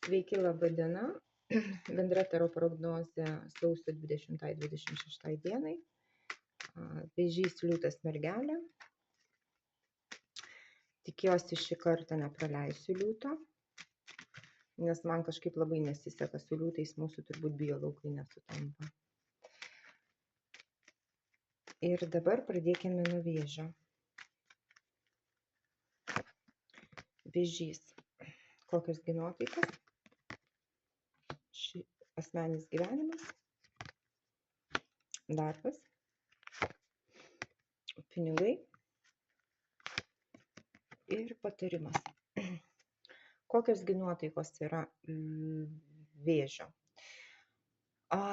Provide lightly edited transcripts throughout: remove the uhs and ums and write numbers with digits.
Sveiki, laba diena. Bendra taro prognozė sausio 20-26 dienai. Vėžys, liūtas, mergelė. Tikiuosi šį kartą nepraleisiu liūto, nes man kažkaip labai nesiseka su liūtais, mūsų turbūt biolaukai nesutampa. Ir dabar pradėkime nuo vėžio. Vėžys. Kokios gi nuotaikos? Asmeninis gyvenimas, darbas, pinigai ir patarimas. Kokios gi nuotaikos yra vėžio?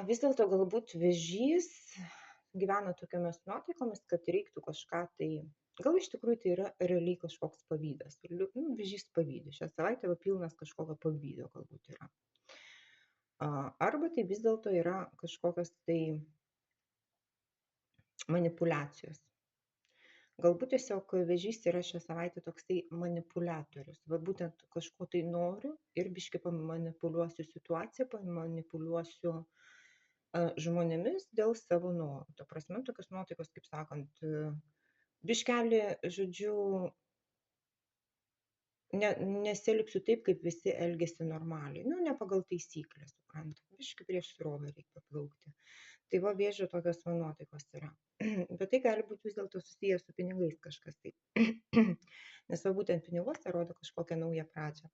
Vis dėlto galbūt vėžys gyvena tokiamis nuotaikomis, kad reiktų kažką tai, gal iš tikrųjų tai yra realiai kažkoks pavydas. Vėžys pavydi, šią savaitę pilnas kažkokio pavydo galbūt yra. Arba tai vis dėlto yra kažkokios tai manipuliacijos. Galbūt tiesiog vėžys yra šią savaitę toksai manipuliatorius. Va būtent kažko tai noriu ir biškį pamanipuliuosiu situaciją, pamanipuliuosiu žmonėmis dėl savo norų. Ta prasme, tokios nuotaikos, kaip sakant, biškelį, žodžiu, nesielgsiu taip, kaip visi elgiasi normaliai. Ne pagal taisyklę, suprantu. Biškį prieš srovę reikia plaukti. Tai va vėžio tokios va nuotaikos yra. Bet tai gali būti vis dėlto susijęs su pinigais kažkas tai. Nes va būtent piniguose rodo kažkokią naują pradžią.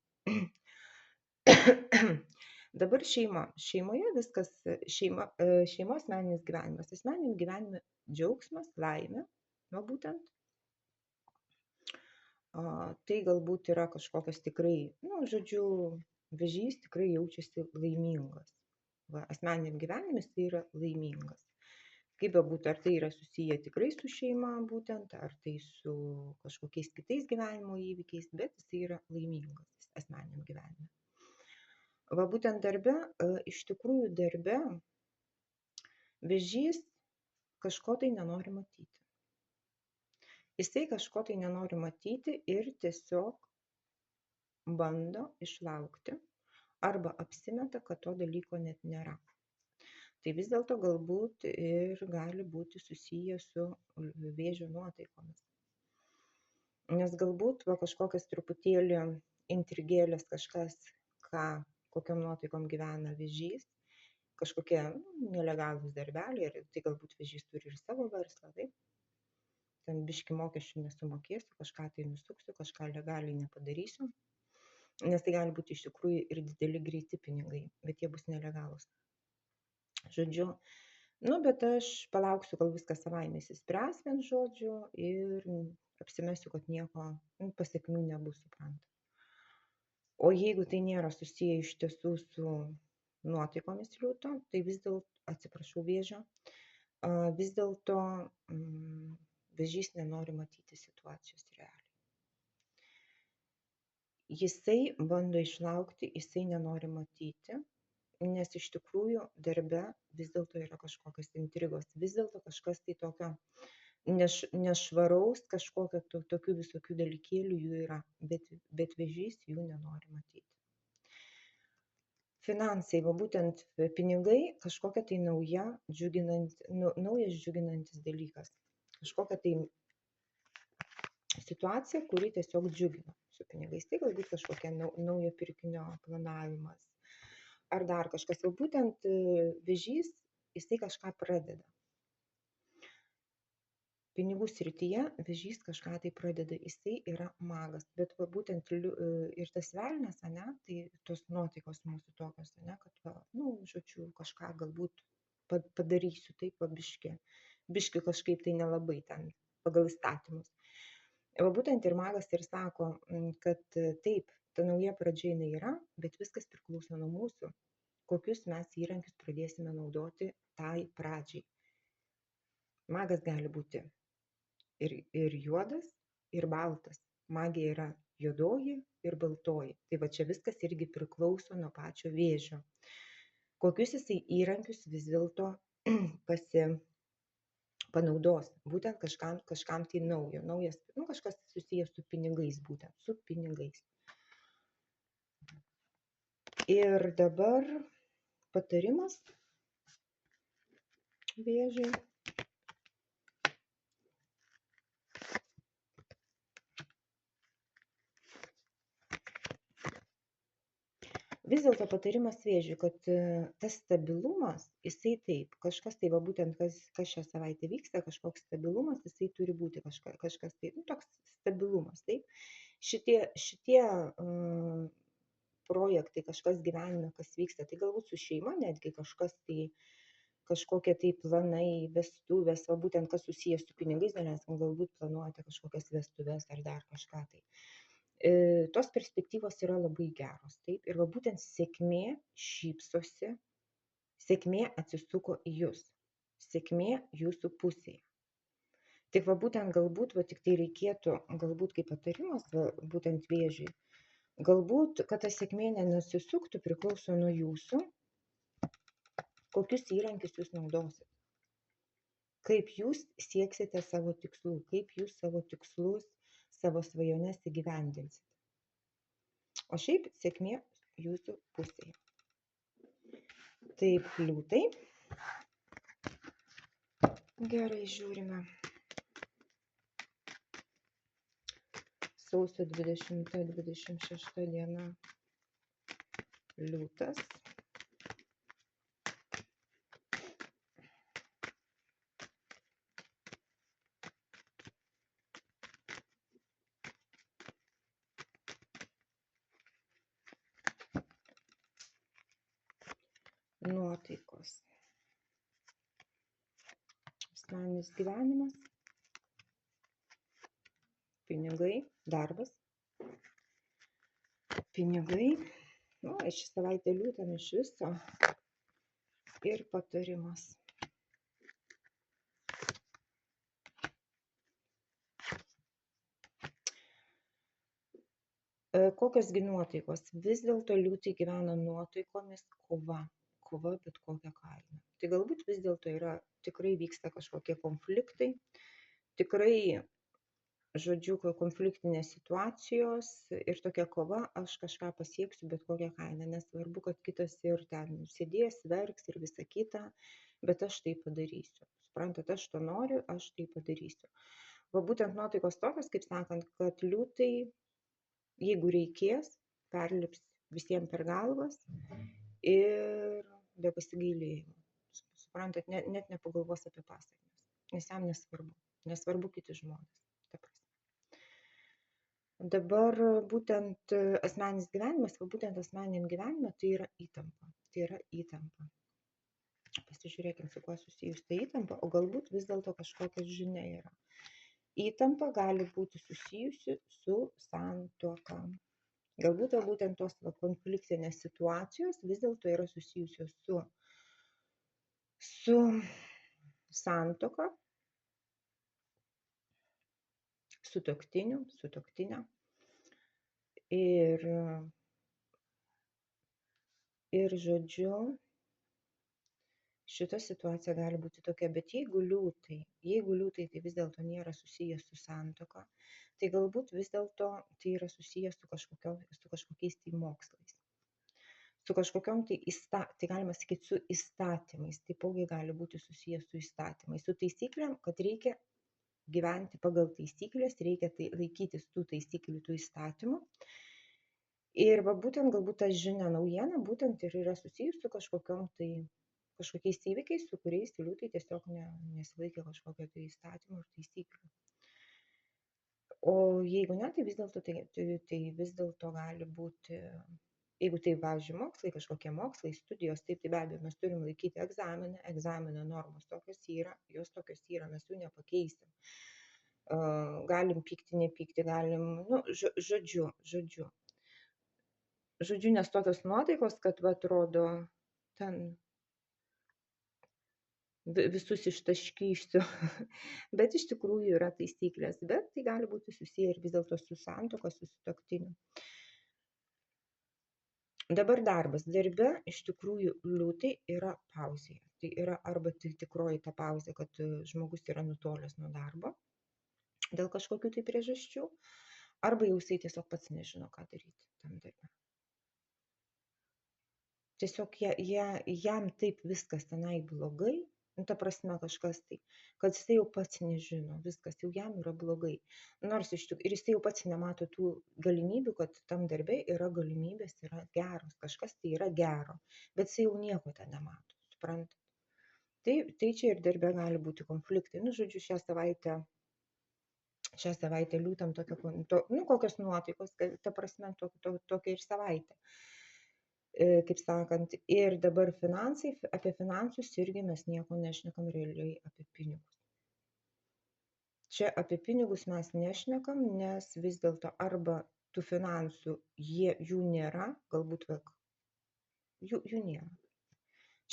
Dabar šeima. Šeimoje viskas, šeima asmeninis gyvenimas. Asmeniniam gyvenime džiaugsmas, laimė. Va būtent. Tai galbūt yra kažkokios tikrai, žodžiu, vėžys tikrai jaučiasi laimingas. Va, asmeniniam gyvenimas tai yra laimingas. Kaip bebūtų, ar tai yra susiję tikrai su šeima būtent, ar tai su kažkokiais kitais gyvenimo įvykiais, bet jis yra laimingas asmeniniam gyvenime. Va būtent darbe, iš tikrųjų darbe, vėžys kažko tai nenori matyti. Jisai kažko tai nenori matyti ir tiesiog bando išlaukti arba apsimeta, kad to dalyko net nėra. Tai vis dėlto galbūt ir gali būti susiję su vėžio nuotaikomis. Nes galbūt kažkokias truputėlį intrigėlės kažkas, kokiam nuotaikom gyvena vėžys, kažkokie nelegalūs darbeliai, ir tai galbūt vėžys turi ir savo verslą, taip? Ten biški mokesčių nesumokėsiu, kažką tai nusuksiu, kažką legaliai nepadarysiu, nes tai gali būti iš tikrųjų ir dideli greiti pinigai, bet jie bus nelegalūs. Žodžiu, bet aš palauksiu, kol viskas savaime įsispręs vien žodžiu ir apsimesiu, kad nieko pasekmių nebus, supranta. O jeigu tai nėra susiję iš tiesų su nuotaikomis liūto, tai vis dėlto, atsiprašau vėžio, vis dėlto vėžys nenori matyti situacijos realiai. Jisai bando išlaukti, jisai nenori matyti, nes iš tikrųjų darbe vis dėlto yra kažkokios intrigos, vis dėlto kažkas tai tokio nešvaraus, kažkokio tokių visokių dalykėlių jų yra, bet vėžys jų nenori matyti. Finansai, va būtent pinigai, kažkokia tai naujas džiuginantis dalykas. Kažkokia tai situacija, kuri tiesiog džiugina su pinigais. Tai galbūt kažkokia naujo pirkinio planavimas. Ar dar kažkas. O būtent vėžys, jisai kažką pradeda. Pinigų srityje vėžys kažką tai pradeda. Jisai yra magas. Bet va būtent ir tas velnias, tai tos nuotaikos mūsų tokios, kad, žodžiu, kažką galbūt padarysiu taip, biški kažkaip tai nelabai ten pagal įstatymus. Va būtent ir magas ir sako, kad taip, ta nauja pradžia jinai yra, bet viskas priklauso nuo mūsų, kokius mes įrankius pradėsime naudoti tai pradžiai. Magas gali būti ir juodas, ir baltas. Magija yra juodoji ir baltoji. Tai va čia viskas irgi priklauso nuo pačio vėžio. Kokius jisai įrankius vis dėlto panaudos, būtent kažkam tai naujas, kažkas susijęs su pinigais, būtent su pinigais. Ir dabar patarimas vėžiui. Vis dėlto patarimas vėžiui, kad tas stabilumas, jisai taip, kažkas tai va būtent, kas šią savaitę vyksta, kažkoks stabilumas, jisai turi būti kažkas tai, nu, toks stabilumas, taip. Šitie projektai, kažkas gyvenime, kas vyksta, tai galbūt su šeima netgi kažkas tai, kažkokie tai planai, vestuvės, va būtent kas susijęs su pinigais, daleiskim, galbūt planuojate kažkokias vestuves ar dar kažką tai. Tos perspektyvos yra labai geros, taip, ir va būtent sėkmė šypsosi, sėkmė atsisuko į jūs, sėkmė jūsų pusėje. Tik va būtent galbūt, va tik tai reikėtų, galbūt kaip patarimas, va, būtent vėžiui, galbūt, kad ta sėkmė nenusisuktų, priklauso nuo jūsų, kokius įrankius jūs naudosit, kaip jūs sieksite savo tikslų, kaip jūs savo tikslus, savo svajones įgyvendinsit. O šiaip sėkmė jūsų pusėje. Taip, liūtai. Gerai, žiūrime. Sausio 20-26 diena. Liūtas. Nuotaikos. Asmeninis gyvenimas. Pinigai, darbas. Pinigai. Nu, šį savaitę liūtam iš viso. Ir patarimas. Kokios gi nuotaikos? Vis dėlto liūtai gyvena nuotaikomis kova bet kokią kainą. Tai galbūt vis dėlto yra, tikrai vyksta kažkokie konfliktai, tikrai, žodžiu, konfliktinės situacijos ir tokia kova, aš kažką pasieksiu bet kokią kainą, nesvarbu, kad kitas ir ten sėdės, verks ir visa kita, bet aš tai padarysiu. Suprantat, aš to noriu, aš tai padarysiu. Va būtent nuotaikos tokios, kaip sakant, kad liūtai, jeigu reikės, perlips visiems per galvas ir be pasigailėjimo. Suprantat, net nepagalvos apie pasekmes, nes jam nesvarbu kiti žmonės. Ta prasme. Dabar būtent asmeninis gyvenimas, va būtent asmeniniam gyvenime tai yra įtampa. Tai yra įtampa. Pasižiūrėkim, su kuo susijus ta įtampa, o galbūt vis dėlto kažkokia žinia yra. Įtampa gali būti susijusi su santuoka. Galbūt būtent tos konfliktinės situacijos vis dėlto yra susijusios su santuoka, sutuoktiniu, sutuoktinė. Ir žodžiu, šita situacija gali būti tokia, bet jeigu liūtai tai vis dėlto nėra susijęs su santuoka, tai galbūt vis dėlto tai yra susijęs su kažkokiais tai mokslais. Su kažkokiom tai galima sakyti su įstatymais, taipogi gali būti susijęs su įstatymais, su taisyklėm, kad reikia gyventi pagal taisyklės, reikia laikytis tų taisyklių, tų įstatymų. Ir va būtent galbūt ta žinia, naujiena, būtent ir yra susijus su kažkokiais įvykiais, su kuriais liūtai tiesiog nesilaikė kažkokio tai įstatymų ir taisyklių. O jeigu ne, tai vis dėlto gali būti, jeigu tai, pavyzdžiui, mokslai, kažkokie mokslai, studijos, taip, tai be abejo, mes turim laikyti egzaminą normos tokios yra, jos tokios yra, mes jų nepakeisim. Galim pykti, nepykti, galim, nu, žodžiu, nes tokios nuotaikos, kad va, atrodo, ten visus ištaškysiu, bet iš tikrųjų yra taisyklės, bet tai gali būti susiję ir vis dėlto su santuoka, su sutuoktiniu. Dabar darbas. Darbe iš tikrųjų liūtai yra pauzėje. Tai yra arba tikroji ta pauzė, kad žmogus yra nutolęs nuo darbo dėl kažkokių tai priežasčių, arba jau jisai tiesiog pats nežino, ką daryti tam darbe. tiesiog jam taip viskas tenai blogai, nu, ta prasme kažkas tai, kad jisai jau pats nežino, viskas jau jam yra blogai. Nors iš tikrųjų, ir jisai jau pats nemato tų galimybių, kad tam darbe yra galimybės, yra geros, kažkas tai yra gero, bet jisai jau nieko ten nemato, suprantat. Tai čia ir darbe gali būti konfliktai. Nu, žodžiu, šią savaitę liūtam kokios nuotaikos, ta prasme, tokia ir savaitė. Kaip sakant, ir dabar finansai, apie finansus irgi mes nieko nešnekam realiai apie pinigus. Čia apie pinigus mes nešnekam, nes vis dėlto arba tų finansų jų nėra, galbūt jų nėra.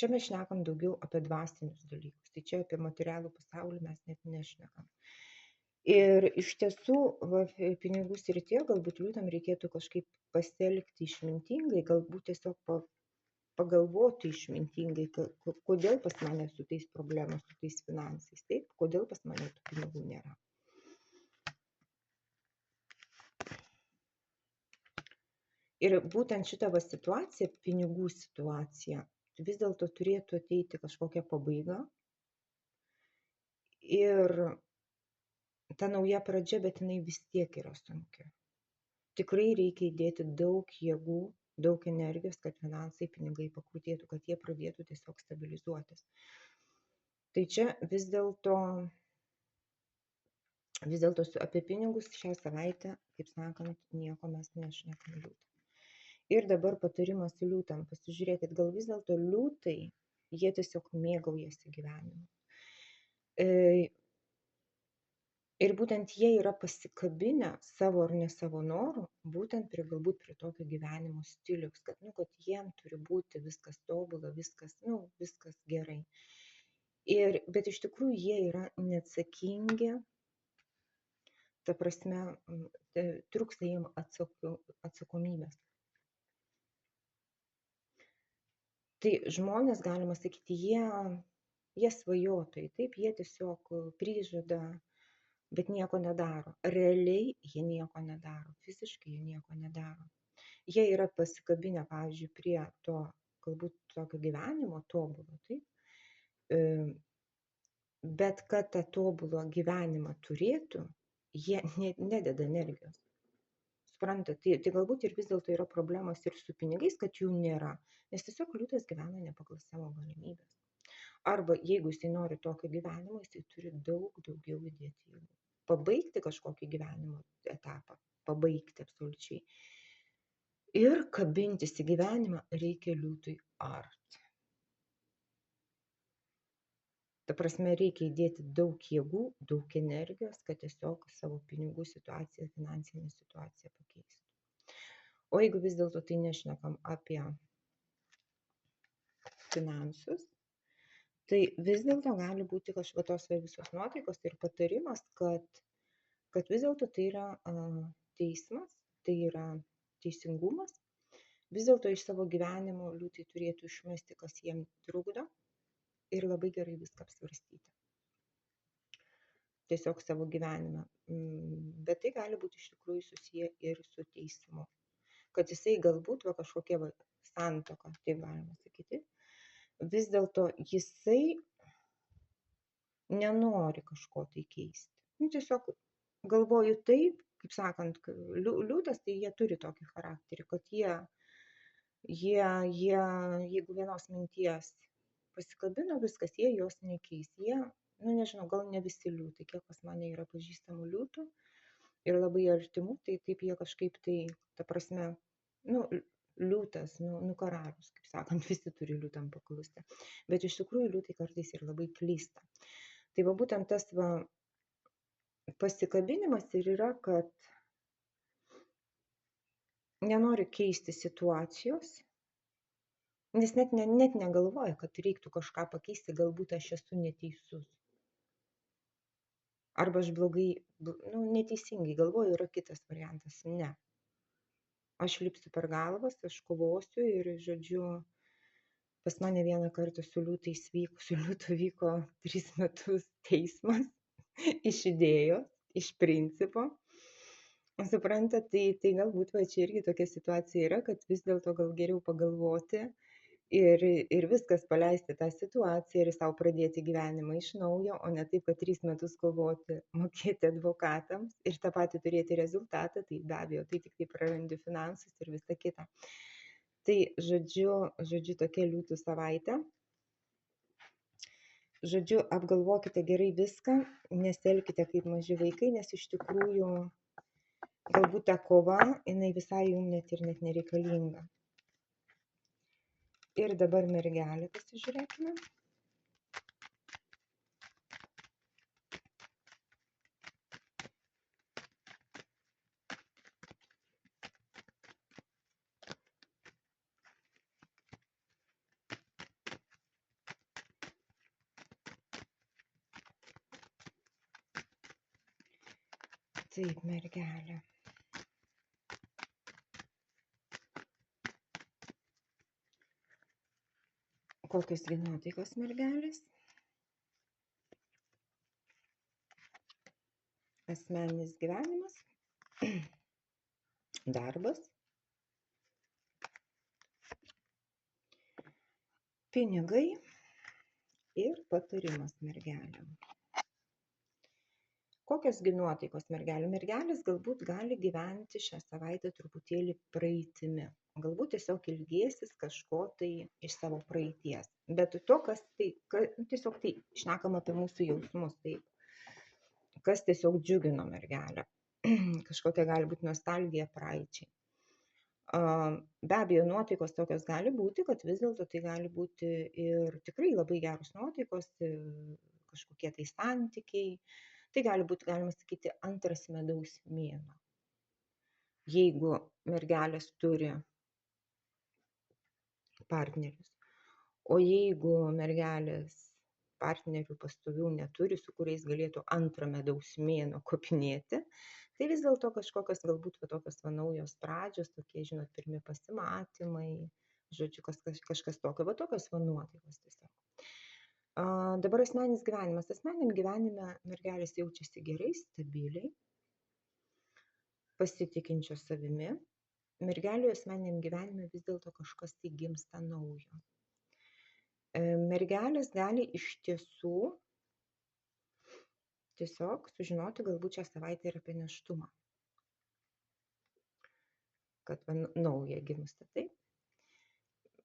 Čia mes šnekam daugiau apie dvasinius dalykus, tai čia apie materialų pasaulį mes net nešnekam. Ir iš tiesų, pinigų srityje galbūt liūtam reikėtų kažkaip pasielgti išmintingai, galbūt tiesiog pagalvoti išmintingai, kodėl pas mane su tais problemos, su tais finansais, taip, kodėl pas mane tų pinigų nėra. Ir būtent šita situacija, pinigų situacija, vis dėlto turėtų ateiti kažkokia pabaiga ir ta nauja pradžia, bet jinai vis tiek yra sunki. Tikrai reikia įdėti daug jėgų, daug energijos, kad finansai, pinigai pakrutėtų, kad jie pradėtų tiesiog stabilizuotis. Tai čia vis dėlto apie pinigus šią savaitę, kaip sakant, nieko mes nešnekam liūtam. Ir dabar patarimas liūtam, pasižiūrėkit, gal vis dėlto liūtai, jie tiesiog mėgaujasi gyvenimu. Ir būtent jie yra pasikabinę savo ar ne savo norų, būtent galbūt prie tokio gyvenimo stiliaus, kad jiem turi būti viskas tobula, viskas gerai. Bet iš tikrųjų jie yra neatsakingi, ta prasme, trūksta jiem atsakomybės. Tai žmonės, galima sakyti, jie svajotojai, taip, jie tiesiog prižada, bet nieko nedaro. Realiai jie nieko nedaro, fiziškai jie nieko nedaro. Jie yra pasikabinę, pavyzdžiui, prie to, galbūt tokio gyvenimo tobulo, taip, bet kad tą tobulą gyvenimą turėtų, jie nededa energijos. Suprantat, tai galbūt ir vis dėlto yra problemos ir su pinigais, kad jų nėra, nes tiesiog liūtas gyvena ne pagal savo galimybės. Arba jeigu jisai nori tokio gyvenimo, jisai turi daug daugiau įdėti jėgų. Pabaigti kažkokį gyvenimo etapą, pabaigti absoliučiai. Ir kabintis į gyvenimą reikia liūtui arti. Ta prasme, reikia įdėti daug jėgų, daug energijos, kad tiesiog savo pinigų situaciją, finansinę situaciją pakeistų. O jeigu vis dėlto tai nešnekam apie finansus, tai vis dėlto gali būti kažkokios visos nuotaikos ir patarimas, kad vis dėlto tai yra teismas, tai yra teisingumas. Vis dėlto iš savo gyvenimo liūtai turėtų išmesti, kas jiem trukdo ir labai gerai viską apsvarstyti. Tiesiog savo gyvenimą. Bet tai gali būti iš tikrųjų susiję ir su teismu. Kad jisai galbūt kažkokia santuoka, taip galima sakyti, vis dėlto jisai nenori kažko tai keisti. Tiesiog galvoju taip, kaip sakant, liūtas, tai jie turi tokį charakterį, kad jie jeigu vienos minties pasikabino viskas, jie jos nekeis. Jie, nežinau, gal ne visi liūtai, kiek pas mane yra pažįstamų liūtų ir labai artimų, tai taip jie kažkaip tai, ta prasme, liūtas, karalius, kaip sakant, visi turi liūtam paklusti. Bet iš tikrųjų liūtai kartais ir labai klysta. Tai būtent tas pasikabinimas ir yra, kad nenori keisti situacijos, nes net negalvoja, kad reiktų kažką pakeisti, galbūt aš esu neteisus. Arba aš blogai, neteisingai galvoju, yra kitas variantas, ne. Aš lipsiu per galvas, aš kovosiu ir, žodžiu, pas mane vieną kartą su liūtu vyko 3 metus teismas iš idėjos, iš principo. Suprantat, tai galbūt čia irgi tokia situacija yra, kad vis dėlto gal geriau pagalvoti ir viskas, paleisti tą situaciją ir sau pradėti gyvenimą iš naujo, o ne taip, kad 3 metus kovoti, mokėti advokatams ir tą patį turėti rezultatą, tai be abejo, tai tik tai prarandi finansus ir visa kita. Tai žodžiu, tokia liūtų savaitė. Žodžiu, apgalvokite gerai viską, nesielkite kaip maži vaikai, nes iš tikrųjų galbūt ta kova, jinai visai jums net nereikalinga. Ir dabar mergelė, pasižiūrėkime. Taip, mergelė. Kokios gi nuotaikos mergelės? Asmeninis gyvenimas, darbas, pinigai ir patarimas mergelėm. Kokios gi nuotaikos mergelių? Mergelės galbūt gali gyventi šią savaitę truputėlį praeitimi. Galbūt tiesiog ilgėsis kažko tai iš savo praeities. Bet to, kas tai, tiesiog tai šnekam apie mūsų jausmus, taip. Kas tiesiog džiugino mergelę. Kažkokia gali būti nostalgija praeičiai. Be abejo, nuotaikos tokios gali būti, kad vis dėlto tai gali būti ir tikrai labai geros nuotaikos, kažkokie tai santykiai. Tai gali būti, galima sakyti, antras medaus mėnuo. Jeigu mergelės turi partnerius, o jeigu mergelės partnerių pastovių neturi, su kuriais galėtų antrą medaus mėnuo kopinėti, tai vis dėlto kažkokios galbūt tokios naujos pradžios, tokie, žinot, pirmi pasimatymai, žodžiu, kažkas tokio, tokios nuotaikos tiesiog. Dabar asmeninis gyvenimas. Asmeniniam gyvenime mergelės jaučiasi gerai, stabiliai, pasitikinčios savimi. Mergelių asmeniniam gyvenime vis dėlto kažkas tai gimsta naujo. Mergelės gali iš tiesų tiesiog sužinoti galbūt šią savaitę ir apie nėštumą. Kad nauja gimsta, taip.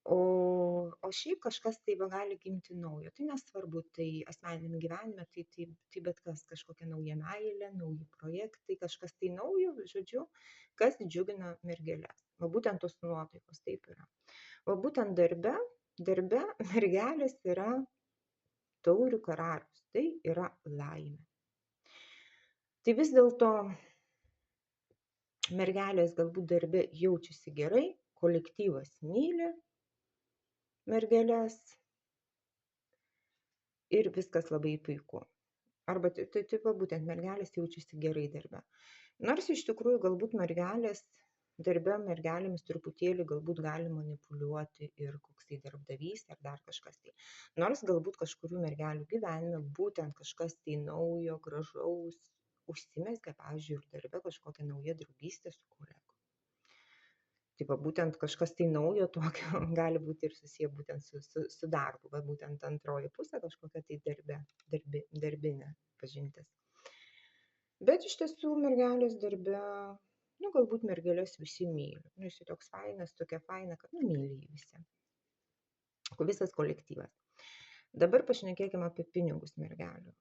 O šiaip kažkas tai gali gimti naujo. Tai nesvarbu, tai asmeniniam gyvenime, tai bet kas, kažkokia nauja meilė, nauji projektai, kažkas tai naujo, žodžiu, kas džiugina mergelės. Va būtent tos nuotaikos taip yra. Va būtent darbe mergelės yra taurių karalius. Tai yra laimė. Tai vis dėlto mergelės galbūt darbe jaučiasi gerai, kolektyvas myli mergelės ir viskas labai puiku. Arba taip būtent mergelės jaučiasi gerai darbe. Nors iš tikrųjų galbūt mergelės darbe mergelėmis truputėlį galbūt gali manipuliuoti ir koksai darbdavys ar dar kažkas tai. Nors galbūt kažkurių mergelių gyvenime būtent kažkas tai naujo, gražaus užsimezgė, pavyzdžiui, ir darbe kažkokia nauja draugystė su kolegu. Taip, būtent kažkas tai naujo tokio gali būti ir susiję būtent su darbu, būtent antroji pusė kažkokia tai darbinė pažintis. Bet iš tiesų mergelės darbe, galbūt mergelės visi myli. Jis toks fainas, tokia faina, kad myli jį visi. Visas kolektyvas. Dabar pašnekėkime apie pinigus mergelių.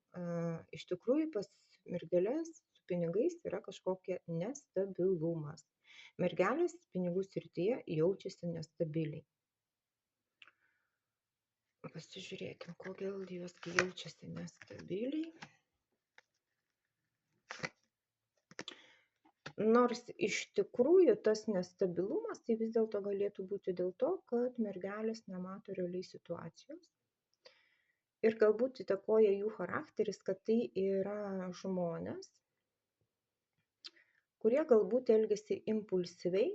Iš tikrųjų pas mergelės su pinigais yra kažkokia nestabilumas. Mergelės pinigų srityje jaučiasi nestabiliai. Pasižiūrėkime, kodėl jos jaučiasi nestabiliai. Nors iš tikrųjų tas nestabilumas tai vis dėlto galėtų būti dėl to, kad mergelės nemato realiai situacijos. Ir galbūt įtakoja jų charakteris, kad tai yra žmonės, kurie galbūt elgiasi impulsyviai,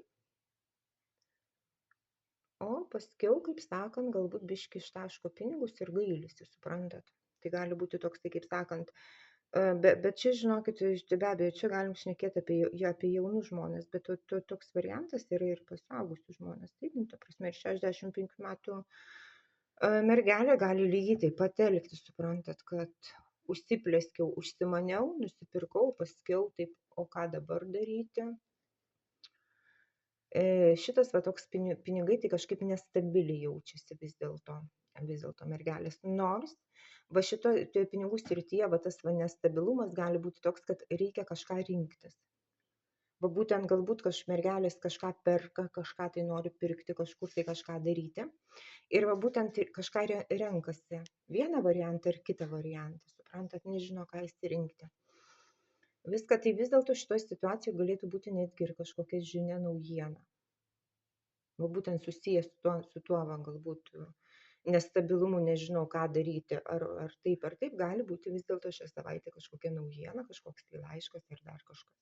o paskiau, kaip sakant, galbūt biški ištaško pinigus ir gailisi, suprantat. Tai gali būti toks, kaip sakant, Bet čia, žinokit, tai be abejo, čia galim šnekėti apie jaunus žmones, bet toks variantas yra ir pas suaugusius žmones. Taip, ta prasme, ir 65 metų mergelė gali lygiai taip pat elgtis, suprantat, kad užsiplėskiau, užsimaniau, nusipirkau, paskiau taip, o ką dabar daryti? Šitas va toks pinigai tai kažkaip nestabiliai jaučiasi vis dėlto mergelės. Nors va šitoje pinigų srityje va tas va nestabilumas gali būti toks, kad reikia kažką rinktis. Va būtent galbūt mergelės kažką perka, kažką tai nori pirkti, kažkur tai kažką daryti. Ir va būtent kažką renkasi. Vieną variantą ir kitą variantą. Suprantat, nežino, ką įsirinkti. Viską tai vis dėlto šitoje situacijoje galėtų būti netgi ir kažkokia žinia, naujiena. Va būtent susijęs su tuo va, galbūt nestabilumu, nežinau, ką daryti, ar taip, gali būti vis dėlto šią savaitę kažkokia naujiena, kažkoks tai laiškas ar dar kažkas.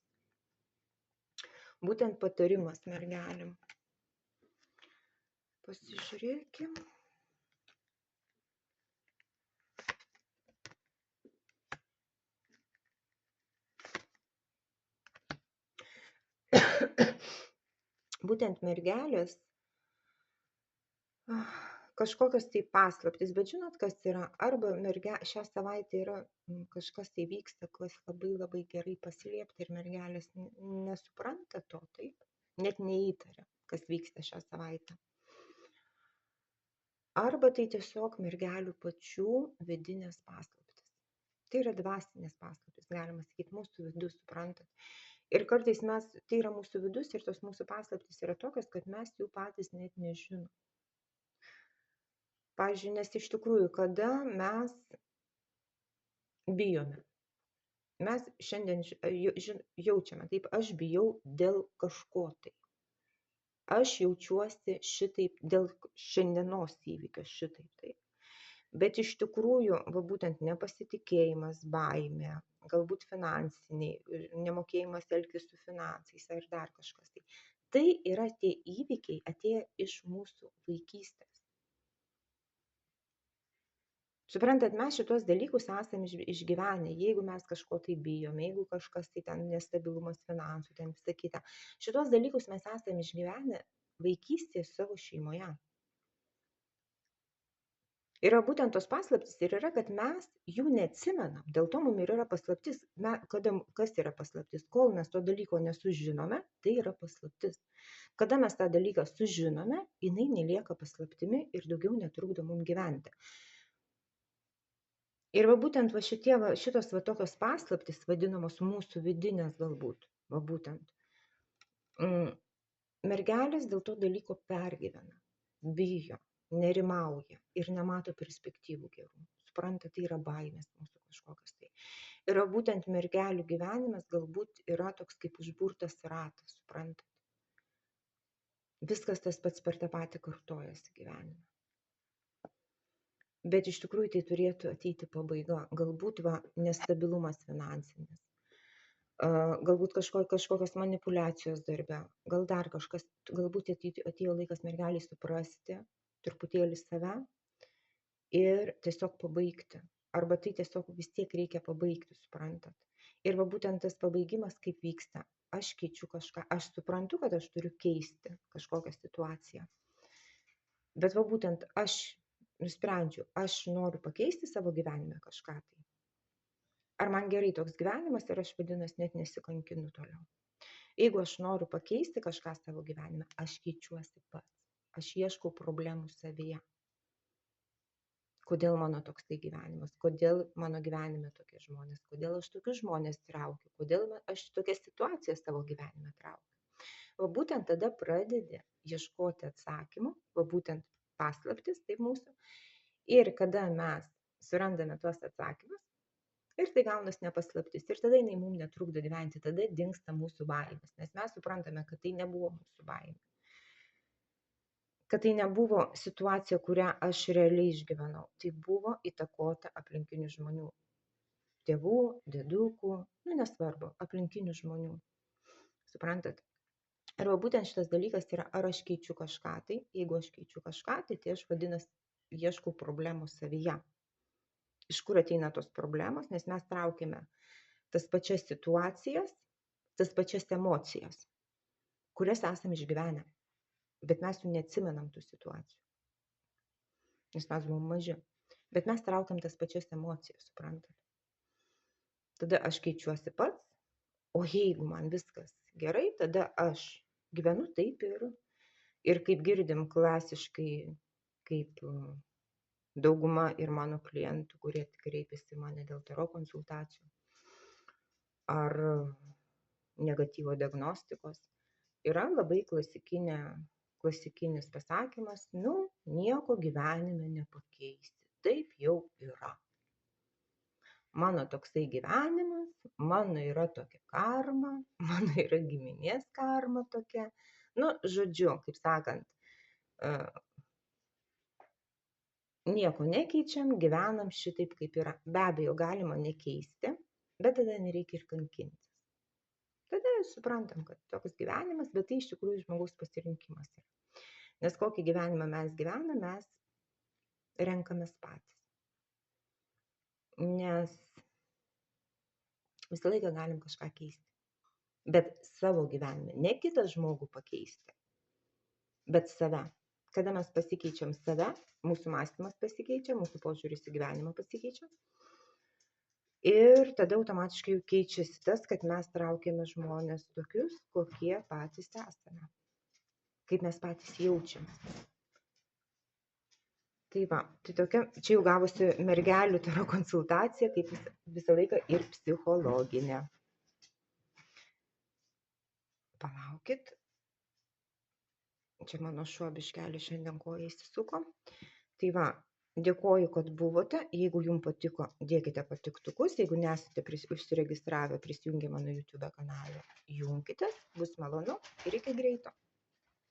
Būtent patarimas mergelėm. Pasižiūrėkim. Būtent mergelės kažkokios tai paslaptys, bet žinot, kas yra? Arba šią savaitę yra kažkas tai vyksta, kas labai labai gerai paslėpta ir mergelės nesupranta to, taip, net neįtaria, kas vyksta šią savaitę. Arba tai tiesiog mergelių pačių vidinės paslaptys. Tai yra dvasinės paslaptys, galima sakyti, mūsų vidus, suprantat. Ir kartais tai yra mūsų vidus ir tos mūsų paslaptys yra tokios, kad mes jų patys net nežinom. Pavyzdžiui, nes iš tikrųjų, kada mes bijome, mes šiandien jaučiame, taip, aš bijau dėl kažko tai. Aš jaučiuosi šitaip dėl šiandienos įvykio, šitaip taip. Bet iš tikrųjų, va būtent nepasitikėjimas, baimė, galbūt finansiniai, nemokėjimas elgtis su finansais ar dar kažkas tai. Tai yra tie įvykiai atėję iš mūsų vaikystės. Suprantat, mes šitos dalykus esame išgyvenę, jeigu mes kažko tai bijome, jeigu kažkas tai ten nestabilumas finansų, ten visą kitą. Šitos dalykus mes esame išgyvenę vaikystėje savo šeimoje. Yra būtent tos paslaptys ir yra, kad mes jų neatsimenam, dėl to mums ir yra paslaptis. Kas yra paslaptis? Kol mes to dalyko nesužinome, tai yra paslaptis. Kada mes tą dalyką sužinome, jinai nelieka paslaptimi ir daugiau netrukdo mums gyventi. Ir va būtent šitos tokios paslaptys, vadinamos mūsų vidinės galbūt, va būtent, mergelės dėl to dalyko pergyvena, bijo, nerimauja ir nemato perspektyvų gerų. Supranta, tai yra baimės mūsų kažkokios tai. Ir va būtent mergelių gyvenimas galbūt yra toks kaip užburtas ratas, suprantat. Viskas tas pats per tą patį kartojasi gyvenime. Bet iš tikrųjų tai turėtų ateiti pabaiga. Galbūt nestabilumas finansinis, galbūt kažkokios manipulacijos darbe, gal dar kažkas, galbūt atėjo laikas mergeliai suprasti truputėlį save ir tiesiog pabaigti. Arba tai tiesiog vis tiek reikia pabaigti, suprantat. Ir va būtent tas pabaigimas kaip vyksta. Aš keičiu kažką, aš suprantu, kad aš turiu keisti kažkokią situaciją. Bet va būtent aš nusprendžiu, aš noriu pakeisti savo gyvenime kažką tai. Ar man gerai toks gyvenimas ir aš vadinasi net nesikankinu toliau. Jeigu aš noriu pakeisti kažką savo gyvenime, aš keičiuosi pats. Aš ieškau problemų savyje. Kodėl mano toks tai gyvenimas, kodėl mano gyvenime tokie žmonės, kodėl aš tokius žmonės traukiu, kodėl aš tokias situacijas savo gyvenime traukiu. Va būtent tada pradedi ieškoti atsakymų, va būtent paslaptis, taip mūsų. Ir kada mes surandame tuos atsakymus, ir tai gaunas nepaslaptis, ir tada jinai mums netrukdo gyventi, tada dingsta mūsų baimės, nes mes suprantame, kad tai nebuvo mūsų baimė. Kad tai nebuvo situacija, kurią aš realiai išgyvenau. Tai buvo įtakota aplinkinių žmonių. Tėvų, dėdukų, nesvarbu, aplinkinių žmonių. Suprantat? Ir būtent šitas dalykas yra, ar aš keičiu kažką tai. Jeigu aš keičiu kažką tai, tai aš vadinasi ieškau problemų savyje. Iš kur ateina tos problemos, nes mes traukiame tas pačias situacijas, tas pačias emocijas, kurias esam išgyvenę, bet mes jų neatsimenam tų situacijų, nes mes buvom maži, bet mes traukiam tas pačias emocijas, suprantat. Tada aš keičiuosi pats, o jeigu man viskas gerai, tada aš gyvenu taip ir kaip girdim klasiškai, kaip dauguma ir mano klientų, kurie kreipiasi į mane dėl taro konsultacijų ar negatyvo diagnostikos, yra labai klasikinis pasakymas, nieko gyvenime nepakeisi, taip jau yra. Mano toksai gyvenimas, mano yra tokia karma, mano yra giminės karma tokia. Žodžiu, kaip sakant, nieko nekeičiam, gyvenam šitaip, kaip yra. Be abejo, galima nekeisti, bet tada nereikia ir kankintis. Tada suprantam, kad toks gyvenimas, bet tai iš tikrųjų žmogaus pasirinkimas yra. Nes kokį gyvenimą mes gyvename, mes renkamės patys. Nes visą laiką galim kažką keisti. Bet savo gyvenime, ne kitą žmogų pakeisti, bet save. Kada mes pasikeičiam save, mūsų mąstymas pasikeičia, mūsų požiūris į gyvenimą pasikeičia. Ir tada automatiškai jau keičiasi tas, kad mes traukiame žmonės tokius, kokie patys esame. Kaip mes patys jaučiamės. Tai va, tai tokia, čia jau gavosi mergelių taro konsultacija, kaip visą laiką ir psichologinė. Palaukit. Čia mano šuo biškelį šiandien koja įsisuko. Tai va, dėkoju, kad buvote. Jeigu jums patiko, dėkite patiktukus. Jeigu nesate užsiregistravę, prisijungę mano YouTube kanalą, junkitės, bus malonu ir iki greito.